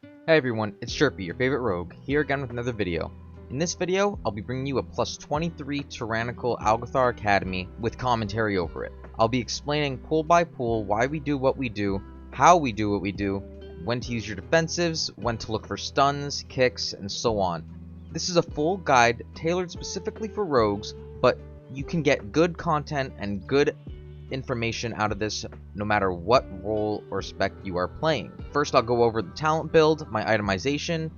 Hey everyone, it's Chirpy, your favorite rogue, here again with another video. In this video, I'll be bringing you a plus 23 Tyranical Algeth'ar Academy with commentary over it. I'll be explaining pool by pool why we do what we do, how we do what we do, when to use your defensives, when to look for stuns, kicks, and so on. This is a full guide tailored specifically for rogues, but you can get good content and good information out of this no matter what role or spec you are playing. First, I'll go over the talent build, my itemization,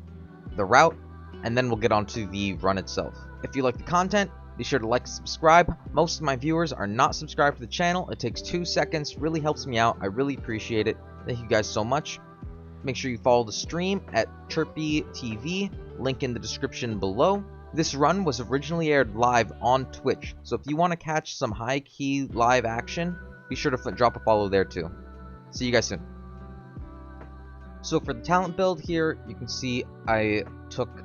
the route, and then we'll get on to the run itself. If you like the content, be sure to like and subscribe. Most of my viewers are not subscribed to the channel. It takes 2 seconds, really helps me out. I really appreciate it. Thank you guys so much. Make sure you follow the stream at Chirpy TV, link in the description below. This run was originally aired live on Twitch, so if you want to catch some high-key live action, be sure to drop a follow there too. See you guys soon. So for the talent build here, you can see I took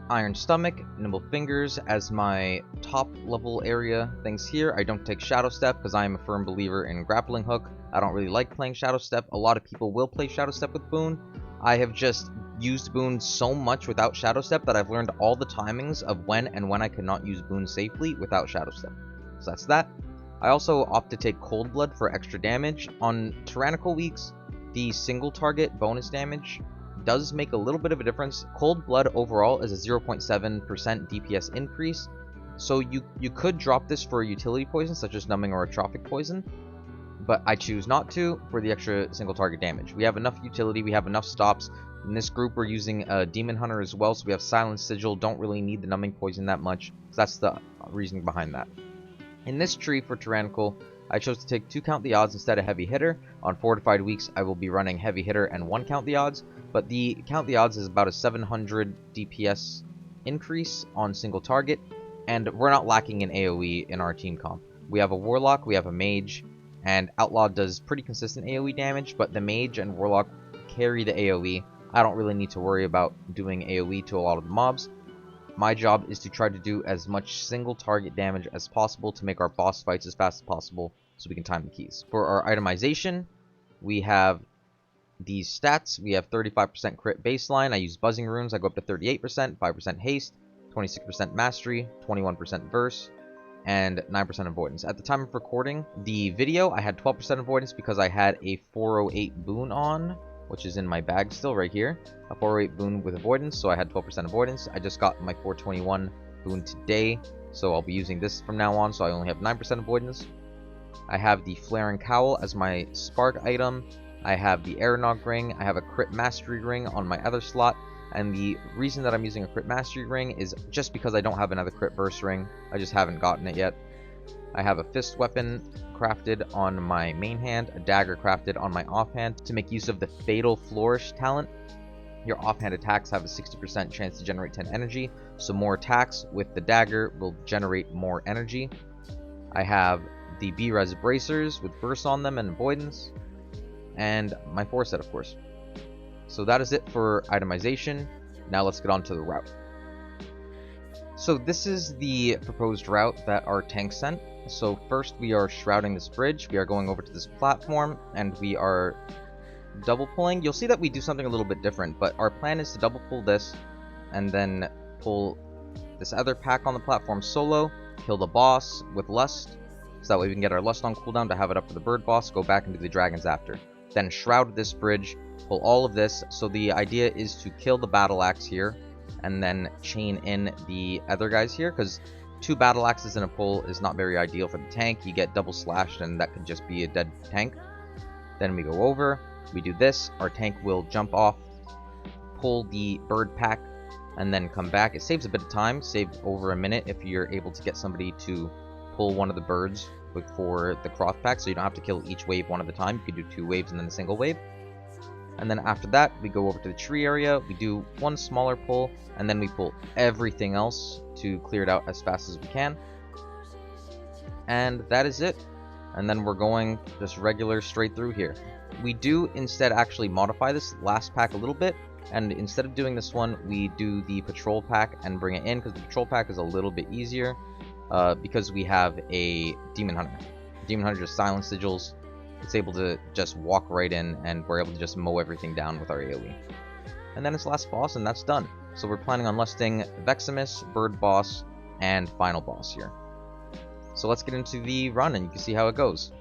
Iron Stomach, Nimble Fingers as my top level area things here. I don't take Shadow Step because I am a firm believer in Grappling Hook. I don't really like playing Shadow Step. A lot of people will play Shadow Step with Boon. I have just used Boon so much without Shadow Step that I've learned all the timings of when I cannot use Boon safely without Shadow Step. So that's that. I also opt to take Cold Blood for extra damage. On Tyrannical weeks, the single target bonus damage does make a little bit of a difference. Cold Blood overall is a 0.7% DPS increase, so you could drop this for a utility poison such as numbing or a trophic poison, but I choose not to for the extra single target damage. We have enough utility, we have enough stops. In this group, we're using a Demon Hunter as well, so we have Silent Sigil, don't really need the numbing poison that much, so that's the reasoning behind that. In this tree for Tyrannical, I chose to take 2 count the odds instead of Heavy Hitter. On Fortified weeks, I will be running Heavy Hitter and 1 count the odds, but the count the odds is about a 700 DPS increase on single target, and we're not lacking in AoE in our team comp. We have a Warlock, we have a Mage, and Outlaw does pretty consistent AoE damage, but the Mage and Warlock carry the AoE. I don't really need to worry about doing AoE to a lot of the mobs. My job is to try to do as much single target damage as possible to make our boss fights as fast as possible so we can time the keys. For our itemization, we have these stats. We have 35% crit baseline. I use buzzing runes. I go up to 38%, 5% haste, 26% mastery, 21% verse, and 9% avoidance. At the time of recording the video, I had 12% avoidance because I had a 408 boon on, which is in my bag still right here. A 408 boon with avoidance, so I had 12% avoidance. I just got my 421 boon today, so I'll be using this from now on, so I only have 9% avoidance. I have the Flaring Cowl as my spark item. I have the Aeronog ring. I have a crit mastery ring on my other slot. And the reason that I'm using a crit mastery ring is just because I don't have another crit burst ring. I just haven't gotten it yet. I have a fist weapon crafted on my main hand, a dagger crafted on my offhand to make use of the Fatal Flourish talent. Your offhand attacks have a 60% chance to generate 10 energy, so more attacks with the dagger will generate more energy. I have the B-Res bracers with burst on them and avoidance, and my foreset, of course. So that is it for itemization. Now let's get on to the route. So this is the proposed route that our tank sent. So first we are shrouding this bridge. We are going over to this platform and we are double pulling. You'll see that we do something a little bit different, but our plan is to double pull this and then pull this other pack on the platform solo, kill the boss with Lust, so that way we can get our Lust on cooldown to have it up for the bird boss, go back into the dragons after. Then shroud this bridge, pull all of this. So the idea is to kill the battle axe here and then chain in the other guys here, because 2 battle axes in a pull is not very ideal for the tank. You get double slashed and that could just be a dead tank. Then we go over, we do this, our tank will jump off, pull the bird pack, and then come back. It saves a bit of time, save over a minute if you're able to get somebody to pull one of the birds for the cloth pack, so you don't have to kill each wave one at a time. You can do 2 waves and then a single wave. And then after that, we go over to the tree area, we do 1 smaller pull, and then we pull everything else to clear it out as fast as we can. And that is it. And then we're going just regular straight through here. We do instead actually modify this last pack a little bit, and instead of doing this one, we do the patrol pack and bring it in, because the patrol pack is a little bit easier, because we have a Demon Hunter. Demon Hunter just silent sigils. It's able to just walk right in, and we're able to just mow everything down with our AoE. and then it's last boss, and that's done. So we're planning on lusting Veximus, Bird Boss, and Final Boss here. So let's get into the run, and you can see how it goes.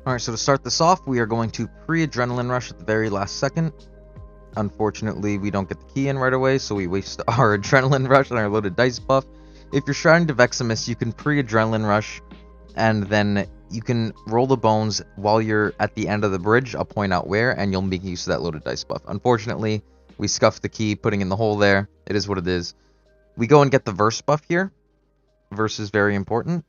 Alright, so to start this off, we are going to pre-adrenaline rush at the very last second. Unfortunately, we don't get the key in right away, so we waste our adrenaline rush and our loaded dice buff. If you're shrouding to Veximus, you can pre-adrenaline rush, and then you can roll the bones while you're at the end of the bridge. I'll point out where, and you'll make use of that loaded dice buff. Unfortunately, we scuffed the key, putting in the hole there. It is what it is. We go and get the verse buff here. Verse is very important.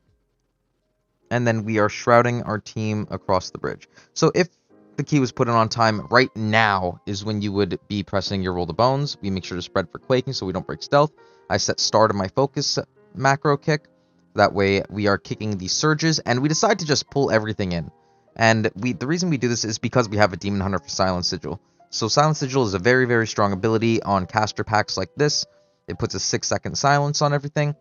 And then we are shrouding our team across the bridge. So if the key was put in on time, right now is when you would be pressing your roll the bones. We make sure to spread for quaking so we don't break stealth. I set star to my focus macro kick. That way we are kicking the surges, and we decide to just pull everything in. And the reason we do this is because we have a Demon Hunter for Silent Sigil. So Silent Sigil is a very, very strong ability on caster packs like this. It puts a 6-second silence on everything.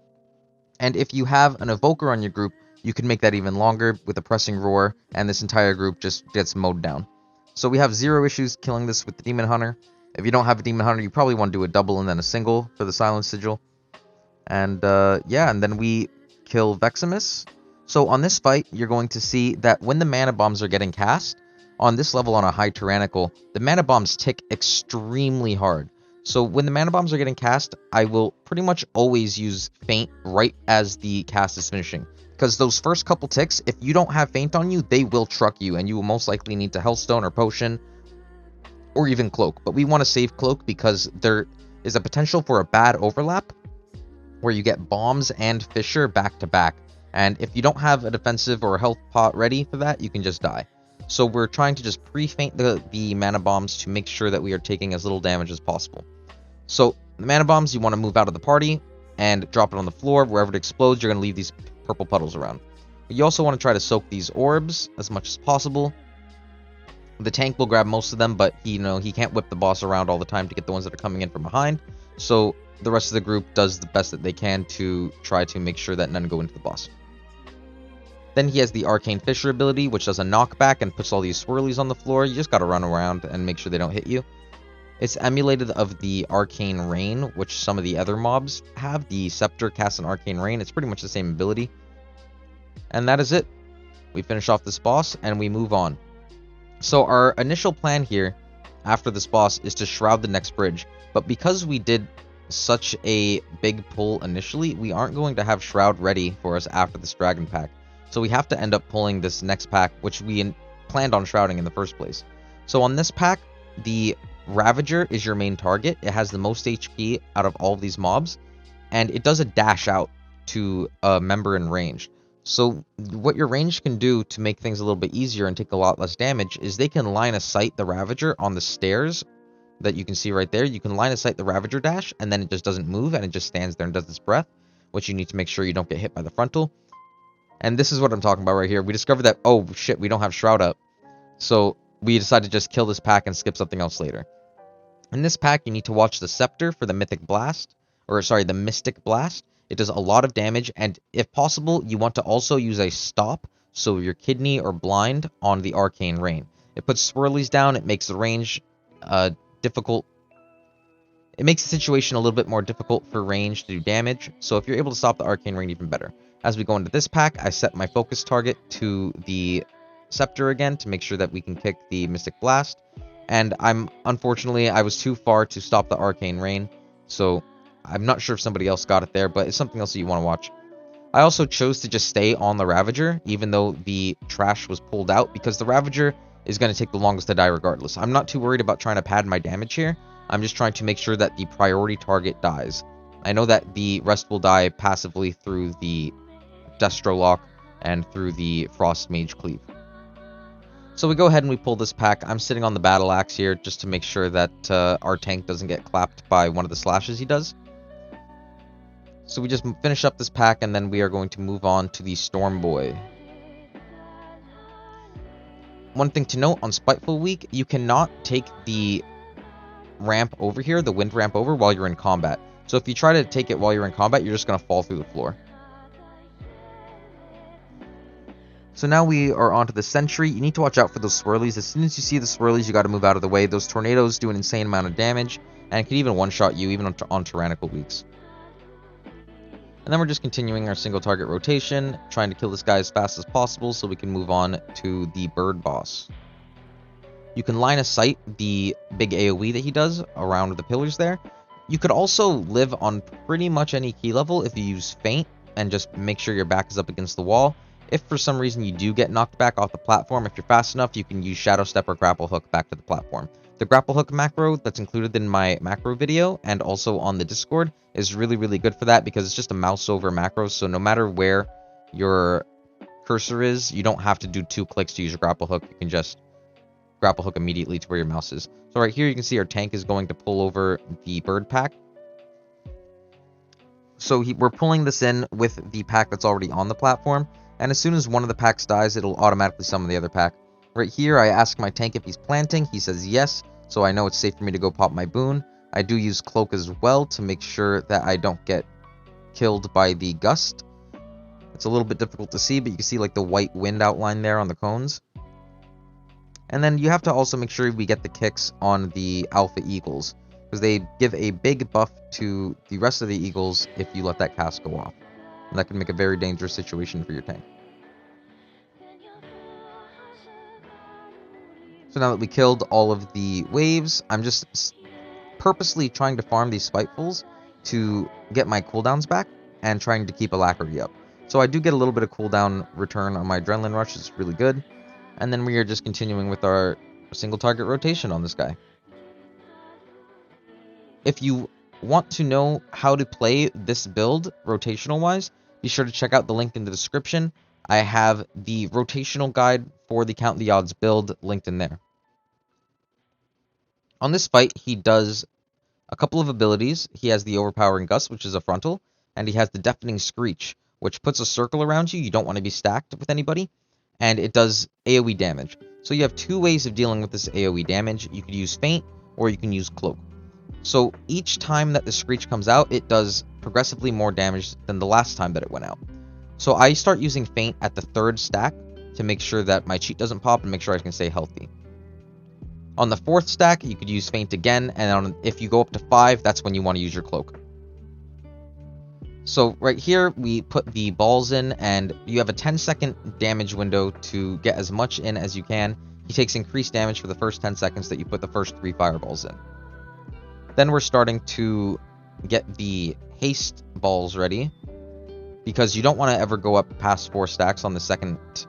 And if you have an Evoker on your group, you can make that even longer with a pressing roar, and this entire group just gets mowed down. So we have 0 issues killing this with the Demon Hunter. If you don't have a Demon Hunter, you probably want to do a double and then a single for the Silent Sigil. And yeah, and then we kill Veximus. So on this fight, you're going to see that when the mana bombs are getting cast, on this level on a high Tyrannical, the mana bombs tick extremely hard. So when the mana bombs are getting cast, I will pretty much always use Feint right as the cast is finishing. Because those first couple ticks, if you don't have Feint on you, they will truck you, and you will most likely need to Hellstone or Potion, or even Cloak. But we want to save Cloak because there is a potential for a bad overlap, where you get Bombs and Fissure back to back. And if you don't have a defensive or a health pot ready for that, you can just die. So we're trying to just pre-feint the mana bombs to make sure that we are taking as little damage as possible. So the mana bombs, you want to move out of the party and drop it on the floor. Wherever it explodes, you're going to leave these purple puddles around. You also want to try to soak these orbs as much as possible. The tank will grab most of them, but he can't whip the boss around all the time to get the ones that are coming in from behind. So the rest of the group does the best that they can to try to make sure that none go into the boss. Then he has the Arcane Fissure ability, which does a knockback and puts all these swirlies on the floor. You just got to run around and make sure they don't hit you. It's emulated of the Arcane Rain, which some of the other mobs have. The Scepter casts an Arcane Rain. It's pretty much the same ability. And that is it. We finish off this boss, and we move on. So our initial plan here, after this boss, is to shroud the next bridge. But because we did such a big pull initially, we aren't going to have shroud ready for us after this dragon pack. So we have to end up pulling this next pack, which we planned on shrouding in the first place. So on this pack, the Ravager is your main target. It has the most HP out of all of these mobs, and it does a dash out to a member in range. So what your range can do to make things a little bit easier and take a lot less damage is they can line of sight the Ravager on the stairs that you can see right there. You can line of sight the Ravager dash, and then it just doesn't move, and it just stands there and does its breath, which you need to make sure you don't get hit by the frontal. And this is what I'm talking about right here. We discovered that, oh shit, we don't have Shroud up. So we decided to just kill this pack and skip something else later. In this pack, you need to watch the Scepter for the Mystic Blast. It does a lot of damage, and if possible, you want to also use a stop, so your kidney or blind, on the Arcane Rain. It puts swirlies down, it makes the range difficult. It makes the situation a little bit more difficult for range to do damage, so if you're able to stop the Arcane Rain, even better. As we go into this pack, I set my focus target to the Scepter again to make sure that we can kick the Mystic Blast. And unfortunately, I was too far to stop the Arcane Rain, so I'm not sure if somebody else got it there, but it's something else that you want to watch. I also chose to just stay on the Ravager, even though the trash was pulled out, because the Ravager is going to take the longest to die regardless. I'm not too worried about trying to pad my damage here. I'm just trying to make sure that the priority target dies. I know that the rest will die passively through the Destro Lock and through the Frost Mage Cleave. So we go ahead and we pull this pack. I'm sitting on the Battle Axe here just to make sure that our tank doesn't get clapped by one of the slashes he does. So we just finish up this pack, and then we are going to move on to the Storm Boy. One thing to note on Spiteful Week, you cannot take the ramp over here, the wind ramp over, while you're in combat. So if you try to take it while you're in combat, you're just going to fall through the floor. So now we are onto the sentry. You need to watch out for those swirlies. As soon as you see the swirlies, you got to move out of the way. Those tornadoes do an insane amount of damage, and it can even one-shot you, even on Tyrannical weeks. And then we're just continuing our single target rotation, trying to kill this guy as fast as possible so we can move on to the bird boss. You can line of sight the big AoE that he does around the pillars there. You could also live on pretty much any key level if you use feint and just make sure your back is up against the wall. If for some reason you do get knocked back off the platform, if you're fast enough, you can use Shadow Step or Grapple Hook back to the platform. The Grapple Hook macro that's included in my macro video and also on the Discord is really, really good for that because it's just a mouse over macro, so no matter where your cursor is, you don't have to do 2 clicks to use your Grapple Hook. You can just Grapple Hook immediately to where your mouse is. So right here you can see our tank is going to pull over the bird pack. So we're pulling this in with the pack that's already on the platform. And as soon as one of the packs dies, it'll automatically summon the other pack. Right here, I ask my tank if he's planting. He says yes, so I know it's safe for me to go pop my boon. I do use cloak as well to make sure that I don't get killed by the gust. It's a little bit difficult to see, but you can see like the white wind outline there on the cones. And then you have to also make sure we get the kicks on the alpha eagles, because they give a big buff to the rest of the eagles if you let that cast go off. And that can make a very dangerous situation for your tank. So now that we killed all of the waves, I'm just purposely trying to farm these spitefuls to get my cooldowns back and trying to keep alacrity up. So I do get a little bit of cooldown return on my adrenaline rush. It's really good. And then we are just continuing with our single target rotation on this guy. If you want to know how to play this build rotational wise, be sure to check out the link in the description. I have the rotational guide for the Count the Odds build linked in there. On this fight, he does a couple of abilities. He has the Overpowering Gust, which is a frontal, and he has the Deafening Screech, which puts a circle around you. You don't want to be stacked with anybody, and it does AoE damage. So you have 2 ways of dealing with this AoE damage. You could use Feint, or you can use Cloak. So each time that the Screech comes out, it does progressively more damage than the last time that it went out. So I start using Feint at the 3rd stack to make sure that my cheat doesn't pop and make sure I can stay healthy. On the 4th stack, you could use Feint again, and if you go up to 5, that's when you want to use your Cloak. So right here, we put the balls in, and you have a 10-second damage window to get as much in as you can. He takes increased damage for the first 10 seconds that you put the first 3 fireballs in. Then we're starting to get the haste balls ready, because you don't want to ever go up past 4 stacks on the 2nd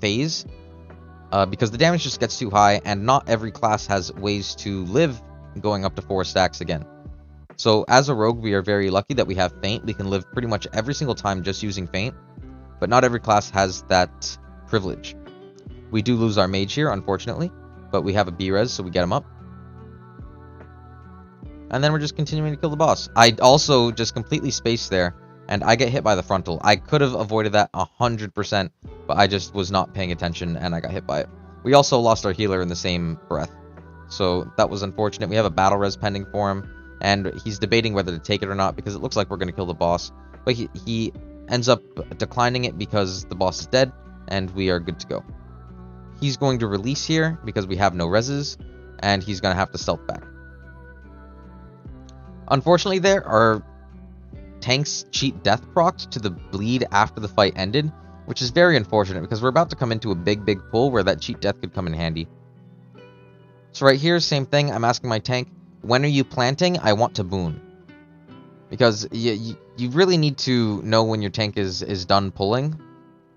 phase, because the damage just gets too high, and not every class has ways to live going up to 4 stacks again. So as a rogue, we are very lucky that we have Feint. We can live pretty much every single time just using Feint, but not every class has that privilege. We do lose our mage here, unfortunately, but we have a B-res, so we get him up. And then we're just continuing to kill the boss. I also just completely spaced there, and I get hit by the frontal. I could have avoided that 100%, but I just was not paying attention, and I got hit by it. We also lost our healer in the same breath, so that was unfortunate. We have a battle res pending for him, and he's debating whether to take it or not, because it looks like we're going to kill the boss. But he ends up declining it because the boss is dead, and we are good to go. He's going to release here, because we have no reses, and he's going to have to stealth back. Unfortunately, there our tanks cheat death procs to the bleed after the fight ended, which is very unfortunate because we're about to come into a big pull where that cheat death could come in handy. So right here, same thing. I'm asking my tank, when are you planting? I want to boon. Because you really need to know when your tank is done pulling.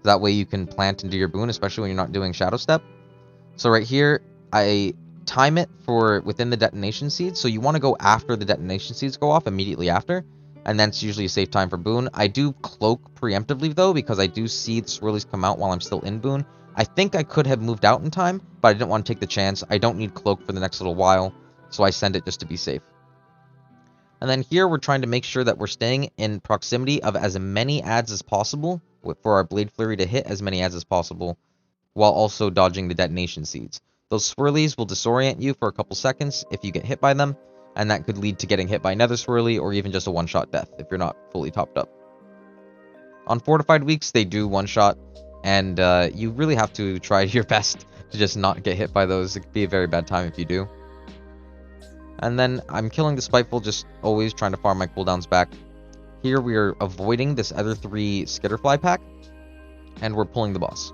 That way you can plant and do your boon, especially when you're not doing Shadow Step. So right here, I time it for within the detonation seeds, so you want to go after the detonation seeds go off, immediately after, and then it's usually a safe time for boon. I do cloak preemptively though, because I do see the swirlies come out while I'm still in boon. I think I could have moved out in time, but I didn't want to take the chance. I don't need cloak for the next little while, so I send it just to be safe. And then here we're trying to make sure that we're staying in proximity of as many adds as possible for our Blade Flurry to hit as many adds as possible, while also dodging the detonation seeds. Those swirlies will disorient you for a couple seconds if you get hit by them, and that could lead to getting hit by another swirly or even just a one-shot death if you're not fully topped up. On fortified weeks, they do one-shot, and you really have to try your best to just not get hit by those. It could be a very bad time if you do. And then I'm killing the spiteful, just always trying to farm my cooldowns back. Here we are avoiding this other 3 skitterfly pack, and we're pulling the boss.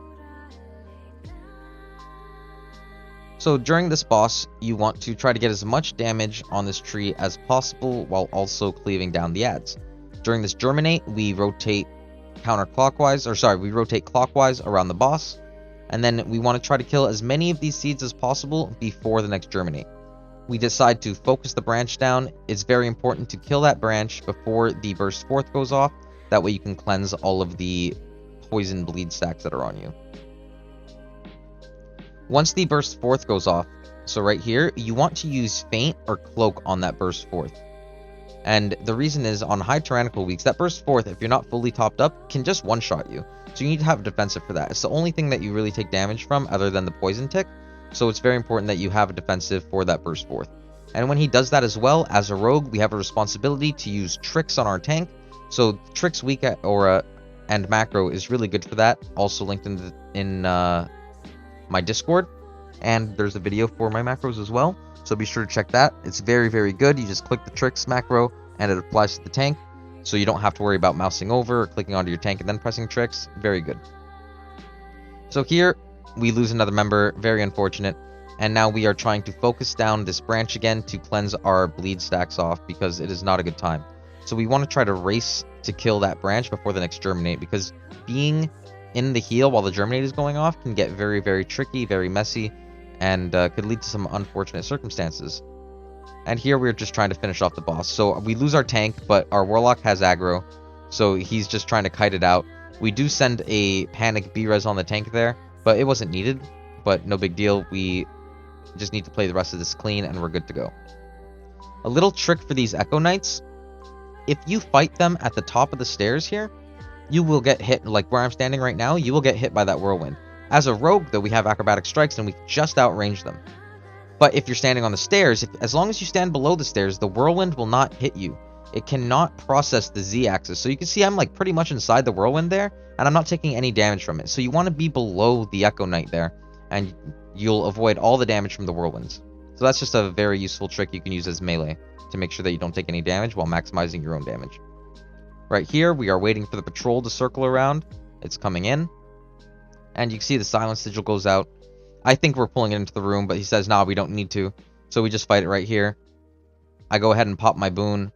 So during this boss, you want to try to get as much damage on this tree as possible while also cleaving down the adds. During this germinate, we rotate clockwise around the boss, and then we want to try to kill as many of these seeds as possible before the next germinate. We decide to focus the branch down. It's very important to kill that branch before the burst forth goes off. That way you can cleanse all of the poison bleed stacks that are on you. Once the burst forth goes off, so right here, you want to use feint or cloak on that burst forth. And the reason is, on high Tyranical weeks, that burst forth, if you're not fully topped up, can just one-shot you. So you need to have a defensive for that. It's the only thing that you really take damage from other than the poison tick. So it's very important that you have a defensive for that burst forth. And when he does that as well, as a rogue, we have a responsibility to use tricks on our tank. So tricks weak at aura and macro is really good for that. Also linked in my Discord, and there's a video for my macros as well, so be sure to check that. It's very, very good. You just click the tricks macro and it applies to the tank, so you don't have to worry about mousing over or clicking onto your tank and then pressing tricks. Very good. So here we lose another member, very unfortunate, and now we are trying to focus down this branch again to cleanse our bleed stacks off, because it is not a good time. So we want to try to race to kill that branch before the next germinate, because being in the heal while the germinate is going off can get very, very tricky, very messy, and could lead to some unfortunate circumstances. And here we're just trying to finish off the boss. So we lose our tank, but our warlock has aggro, so he's just trying to kite it out. We do send a panic B-res on the tank there, but it wasn't needed, but no big deal. We just need to play the rest of this clean and we're good to go. A little trick for these Echo Knights: if you fight them at the top of the stairs here, you will get hit, like where I'm standing right now, you will get hit by that whirlwind. As a rogue, though, we have acrobatic strikes and we just outrange them. But if you're standing on the stairs, as long as you stand below the stairs, the whirlwind will not hit you. It cannot process the Z-axis. So you can see I'm like pretty much inside the whirlwind there, and I'm not taking any damage from it. So you want to be below the Echo Knight there, and you'll avoid all the damage from the whirlwinds. So that's just a very useful trick you can use as melee to make sure that you don't take any damage while maximizing your own damage. Right here, we are waiting for the patrol to circle around. It's coming in. And you can see the silence sigil goes out. I think we're pulling it into the room, but he says, nah, we don't need to. So we just fight it right here. I go ahead and pop my boon.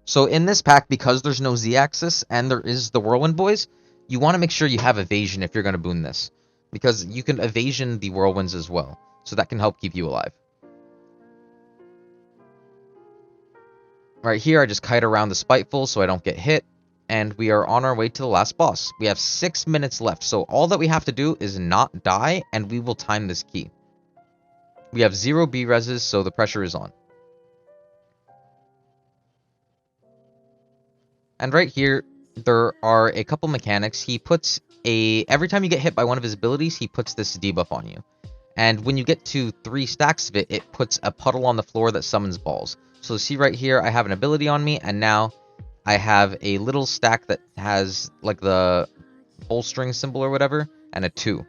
So in this pack, because there's no Z-axis and there is the Whirlwind Boys, you want to make sure you have evasion if you're going to boon this, because you can evasion the whirlwinds as well. So that can help keep you alive. Right here, I just kite around the spiteful so I don't get hit. And we are on our way to the last boss. We have 6 minutes left, so all that we have to do is not die, and we will time this key. We have 0 B-reses, so the pressure is on. And right here, there are a couple mechanics. He puts every time you get hit by one of his abilities, he puts this debuff on you. And when you get to 3 stacks of it, it puts a puddle on the floor that summons balls. So see right here, I have an ability on me, and now I have a little stack that has like the bowstring symbol or whatever, and a 2.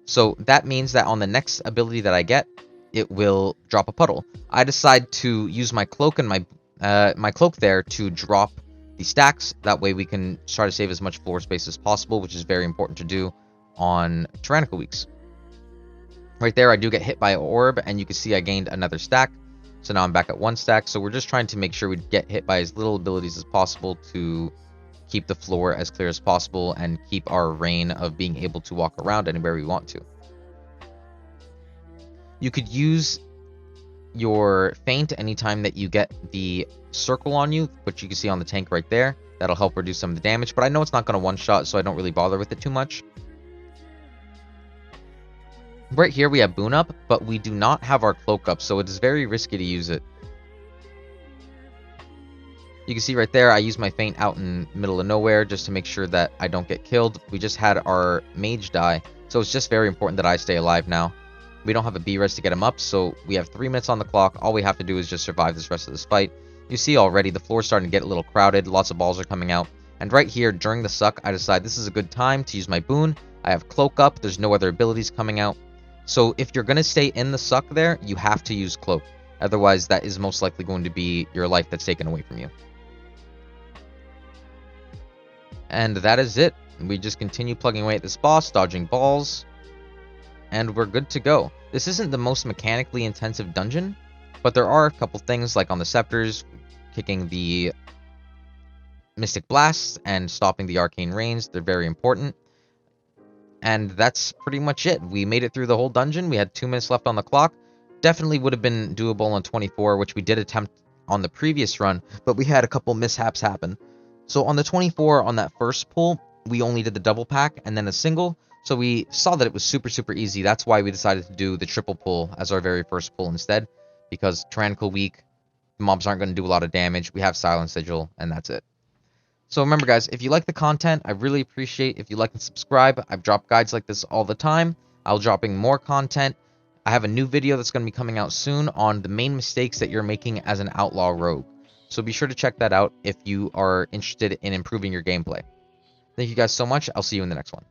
So that means that on the next ability that I get, it will drop a puddle. I decide to use my cloak and my cloak there to drop the stacks. That way we can try to save as much floor space as possible, which is very important to do on Tyranical weeks. Right there, I do get hit by an orb, and you can see I gained another stack. So now I'm back at 1 stack. So we're just trying to make sure we get hit by as little abilities as possible to keep the floor as clear as possible and keep our reign of being able to walk around anywhere we want to. You could use your feint anytime that you get the circle on you, which you can see on the tank right there. That'll help reduce some of the damage, but I know it's not going to one-shot, so I don't really bother with it too much. Right here we have boon up, but we do not have our cloak up, so it is very risky to use it. You can see right there, I use my feint out in the middle of nowhere just to make sure that I don't get killed. We just had our mage die, so it's just very important that I stay alive now. We don't have a B-res to get him up, so we have 3 minutes on the clock. All we have to do is just survive this rest of this fight. You see already, the floor's starting to get a little crowded. Lots of balls are coming out. And right here, during the suck, I decide this is a good time to use my boon I have cloak up. There's no other abilities coming out. So if you're going to stay in the suck there, you have to use cloak. Otherwise, that is most likely going to be your life that's taken away from you. And that is it. We just continue plugging away at this boss, dodging balls, and we're good to go. This isn't the most mechanically intensive dungeon, but there are a couple things like on the scepters, kicking the Mystic Blasts and stopping the Arcane Rains. They're very important. And that's pretty much it. We made it through the whole dungeon. We had 2 minutes left on the clock. Definitely would have been doable on 24, which we did attempt on the previous run, but we had a couple mishaps happen. So on the 24, on that first pull, we only did the double pack and then a single. So we saw that it was super easy. That's why we decided to do the triple pull as our very first pull instead. Because Tyranical weak, the mobs aren't going to do a lot of damage. We have Silent Sigil, and that's it. So remember, guys, if you like the content, I really appreciate if you like and subscribe. I've dropped guides like this all the time. I'll be dropping more content. I have a new video that's going to be coming out soon on the main mistakes that you're making as an Outlaw rogue. So be sure to check that out if you are interested in improving your gameplay. Thank you guys so much. I'll see you in the next one.